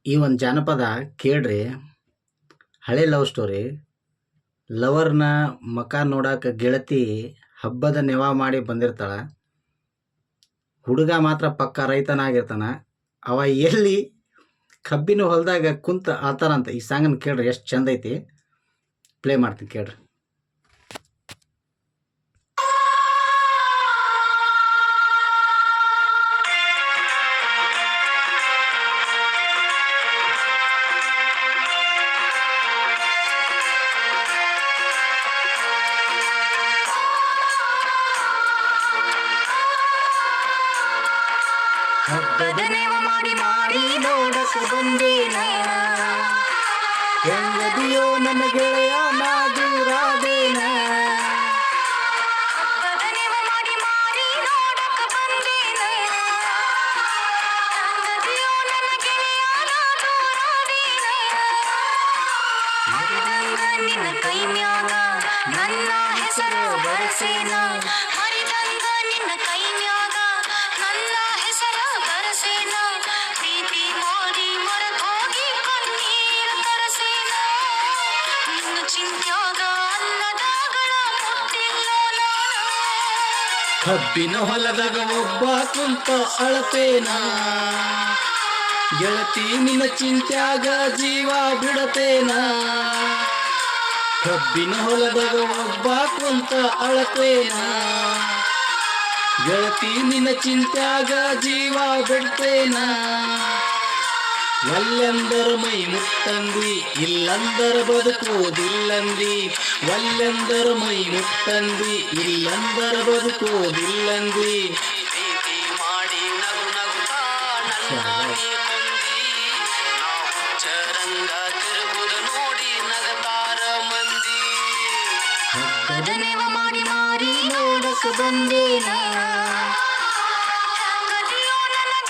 ಈ ಒಂದು ಜಾನಪದ ಕೇಳ್ರಿ. ಹಳೆ ಲವ್ ಸ್ಟೋರಿ. ಲವರ್ನ ಮಕ ನೋಡಾಕ ಗೆಳತಿ ಹಬ್ಬದ ನೆವ ಮಾಡಿ ಬಂದಿರ್ತಾಳ. ಹುಡುಗ ಮಾತ್ರ ಪಕ್ಕ ರೈತನಾಗಿರ್ತಾನ. ಅವ ಎಲ್ಲಿ ಕಬ್ಬಿನ ಹೊಲದಾಗ ಕುಂತ ಆತಾನಂತ. ಈ ಸಾಂಗನ್ನು ಕೇಳ್ರಿ, ಎಷ್ಟು ಚಂದ ಐತಿ. ಪ್ಲೇ ಮಾಡ್ತೀನಿ ಕೇಳ್ರಿ. ಹಬ್ಬದ ನೆವ ಮಾಡಿ ಮಾಡಿ ನೋಡಕ ಬಂದೇನ, ಹೆಂಗದಿಯೋ ನನ್ನ ಗೆಳೆಯ ನಾ ದೂರಾದೇನ. ಹಬ್ಬದ ನೆವ ಮಾಡಿ ಮಾಡಿ ನೋಡಕ ಬಂದೇನ, ಹೆಂಗದಿಯೋ ನನ್ನ ಗೆಳೆಯ ನಾ ದೂರಾದೇನ. ಮರಿದಂಗ ನಿನ್ನ ಕೈ ಮ್ಯಾಗ ನನ್ನ ಹೆಸರ ಬರಸೇನ, ಮರಿದಂಗ ನಿನ್ನ ಕೈ ಮ್ಯಾಗ ನನ್ನ ಹೆಸರ ಬರಸೇನ. ಪ್ರೀತಿ ಮಾಡಿ ಮರೆತ ಹೋಗಿ ಕಣ್ಣೀರ ತರಸೇನ, ನಿನ್ನ ಚಿಂತ್ಯಾಗ ಅನ್ನದಾಗಳ ಮುಟ್ಟಿಲ್ಲ ನಾನು. ಕಬ್ಬಿನ ಹೊಲದಾಗ ಒಬ್ಬ ಕುಂತ ಅಳತೇನ, ಗೆಳತಿ ನಿನ್ನ ಚಿಂತ್ಯಾಗ ಜೀವ ಬಿಡತೇನ. ಕಬ್ಬಿನ ಹೊಲದಾಗ ಒಬ್ಬ ಕುಂತ ಅಳತೇನ, ಗೆಳತಿ ನಿನ್ನ ಚಿಂತ್ಯಾಗ ಜೀವ ಬಿಡ್ತೇನ. ಒಲ್ಲೆಂದರ ಮೈ ಮುಟ್ಟಂದಿ, ಇಲ್ಲಂದರ ಬದುಕೋದಿಲ್ಲಂದಿ. ಒಲ್ಲೆಂದರ ಮೈ ಮುಟ್ಟಂದಿ, ಇಲ್ಲಂದರ ಬದುಕೋದಿಲ್ಲಂದಿ. ಪ್ರೀತಿ ಮಾಡಿ ನಗು ನಗುತ್ತಾ ನನ್ನ ನೀ ಕೊಂದಿ, ನಾ ಹುಚ್ಚರಂಗ ತಿರುಗುದ ನೋಡಿ ನಗತಾರ ಮಂದಿ. ಹಬ್ಬದ ನೆವ ಮಾಡಿ ಮಾರಿ ನೋಡಕ ಬಂದೇನ,